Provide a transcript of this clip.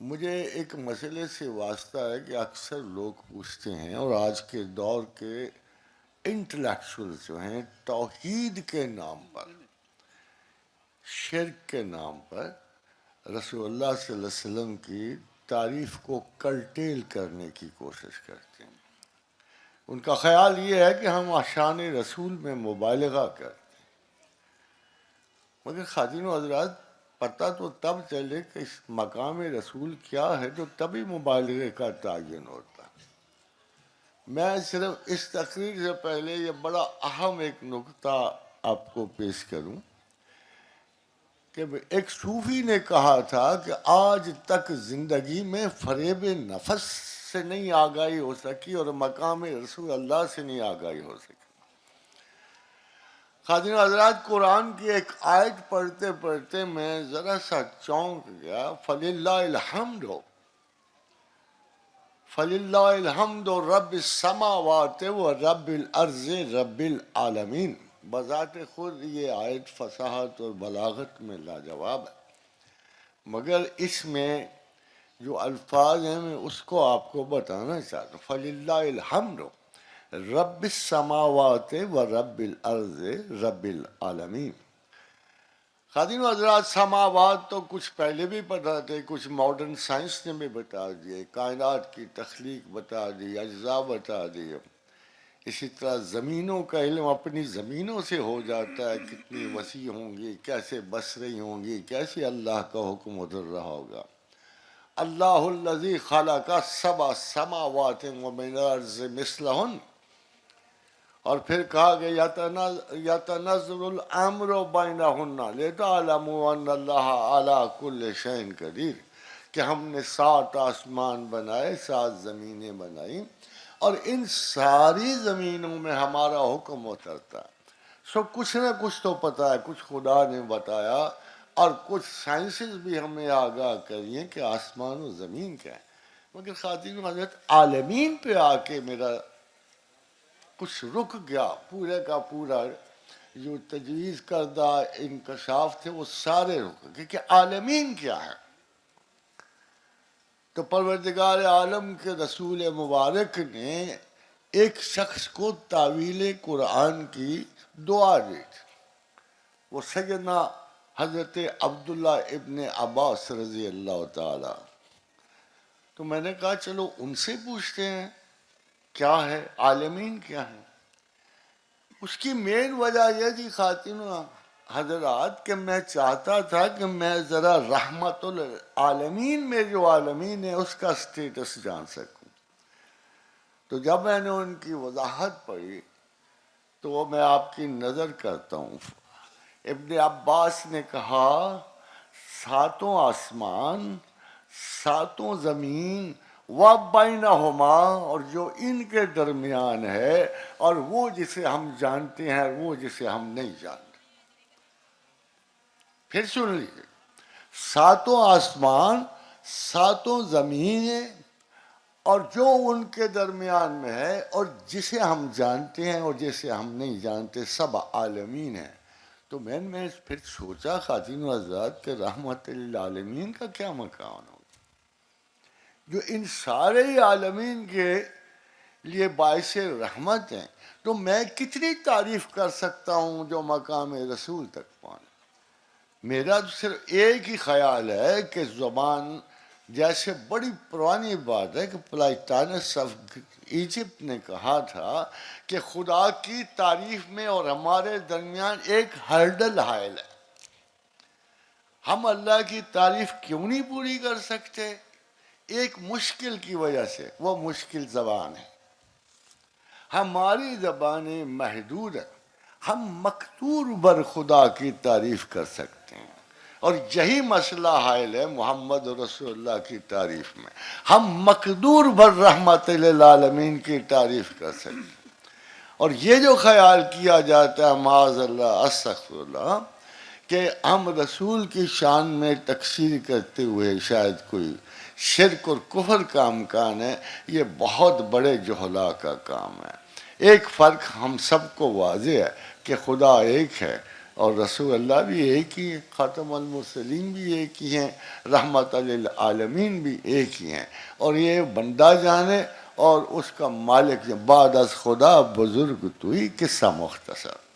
مجھے ایک مسئلے سے واسطہ ہے کہ اکثر لوگ پوچھتے ہیں، اور آج کے دور کے انٹلیکچوئل جو ہیں توحید کے نام پر، شرک کے نام پر رسول اللہ صلی اللہ علیہ وسلم کی تعریف کو کرٹیل کرنے کی کوشش کرتے ہیں۔ ان کا خیال یہ ہے کہ ہم شان رسول میں مبالغہ کرتے ہیں، مگر خواتین و حضرات پتہ تو تب چلے کہ اس مقام رسول کیا ہے جو تبھی مبالغے کا تعین ہوتا ہے۔ میں صرف اس تقریر سے پہلے یہ بڑا اہم ایک نکتہ آپ کو پیش کروں کہ ایک صوفی نے کہا تھا کہ آج تک زندگی میں فریب نفس سے نہیں آگاہی ہو سکی اور مقام رسول اللہ سے نہیں آگاہی ہو سکی۔ خواتین حضرات، قرآن کی ایک آیت پڑھتے پڑھتے میں ذرا سا چونک گیا۔ فَلِلَّهِ الْحَمْدُ فَلِلَّهِ الْحَمْدُ رَبِّ السَّمَاوَاتِ وَرَبِّ الْأَرْضِ رَبِّ الْعَالَمِينَ۔ بذات خود یہ آیت فصاحت اور بلاغت میں لاجواب ہے، مگر اس میں جو الفاظ ہیں میں اس کو آپ کو بتانا چاہتا ہوں۔ فَلِلَّهِ الْحَمْدُ رب السماوات و رب الارض رب العالمین۔ خواتین و حضرات، سماوات تو کچھ پہلے بھی پتا تھے، کچھ ماڈرن سائنس نے بھی بتا دیے، کائنات کی تخلیق بتا دی، اجزاء بتا دی۔ اسی طرح زمینوں کا علم اپنی زمینوں سے ہو جاتا ہے، کتنی وسیع ہوں گی، کیسے بس رہی ہوں گی، کیسے اللہ کا حکم اتر رہا ہوگا۔ اللہ الذی خلق سبع سماوات ومن الارض مثلہن، اور پھر کہا کہ یتنزل الامر بینہن لتعلموا ان اللہ علی کل شیء قدیر، کہ ہم نے 7 آسمان بنائے، 7 زمینیں بنائیں، اور ان ساری زمینوں میں ہمارا حکم اترتا ہے۔ سو کچھ نہ کچھ تو پتہ ہے، کچھ خدا نے بتایا، اور کچھ سائنسز بھی ہمیں آگاہ کریے کہ آسمان و زمین کیا ہے۔ مگر خواتین و حضرات، عالمین پہ آ کے میرا کچھ رک گیا، پورے کا پورا جو تجویز کردہ انکشاف تھے وہ سارے رک گئے کہ عالمین کیا ہے۔ تو پروردگار عالم کے رسول مبارک نے ایک شخص کو تعویل قرآن کی دعا دی تھی، وہ سیدنا حضرت عبداللہ ابن عباس رضی اللہ تعالی۔ تو میں نے کہا چلو ان سے پوچھتے ہیں کیا ہے عالمین کیا ہے۔ اس کی مین وجہ یہ تھی خواتین و حضرات کہ میں چاہتا تھا کہ میں ذرا رحمت العالمین میں جو عالمین ہے اس کا سٹیٹس جان سکوں۔ تو جب میں نے ان کی وضاحت پڑھی تو وہ میں آپ کی نظر کرتا ہوں۔ ابن عباس نے کہا 7 آسمان، 7 زمین وَبَيْنَهُمَا، اور جو ان کے درمیان ہے، اور وہ جسے ہم جانتے ہیں وہ جسے ہم نہیں جانتے۔ پھر سن لیجیے، 7 آسمان، 7 زمینیں، اور جو ان کے درمیان میں ہے، اور جسے ہم جانتے ہیں اور جسے ہم نہیں جانتے، سب عالمین ہیں۔ تو میں نے پھر سوچا خواتین و حضرات کہ رحمت للعالمین کا کیا مقام ہو جو ان سارے عالمین کے لیے باعث رحمت ہیں، تو میں کتنی تعریف کر سکتا ہوں جو مقام رسول تک پہنچے۔ میرا تو صرف ایک ہی خیال ہے کہ زبان جیسے بڑی پرانی بات ہے کہ پلائٹانس آف ایجپٹ نے کہا تھا کہ خدا کی تعریف میں اور ہمارے درمیان ایک ہرڈل حائل ہے، ہم اللہ کی تعریف کیوں نہیں پوری کر سکتے؟ ایک مشکل کی وجہ سے، وہ مشکل زبان ہے۔ ہماری زبانیں محدود ہیں، ہم مقتور بر خدا کی تعریف کر سکتے ہیں، اور یہی مسئلہ حائل ہے محمد رسول اللہ کی تعریف میں۔ ہم مقدور بر رحمت للعالمین کی تعریف کر سکتے ہیں، اور یہ جو خیال کیا جاتا ہے معاذ اللہ استغفر اللہ کہ ہم رسول کی شان میں تقصیر کرتے ہوئے شاید کوئی شرک اور کفر کا امکان ہے، یہ بہت بڑے جہلا کا کام ہے۔ ایک فرق ہم سب کو واضح ہے کہ خدا ایک ہے اور رسول اللہ بھی ایک ہی ہے، خاتم المرسلین بھی ایک ہی ہیں، رحمت للعالمین بھی ایک ہی ہیں، اور یہ بندہ جانے اور اس کا مالک جانے۔ بعد از خدا بزرگ توئی، قصہ مختصر۔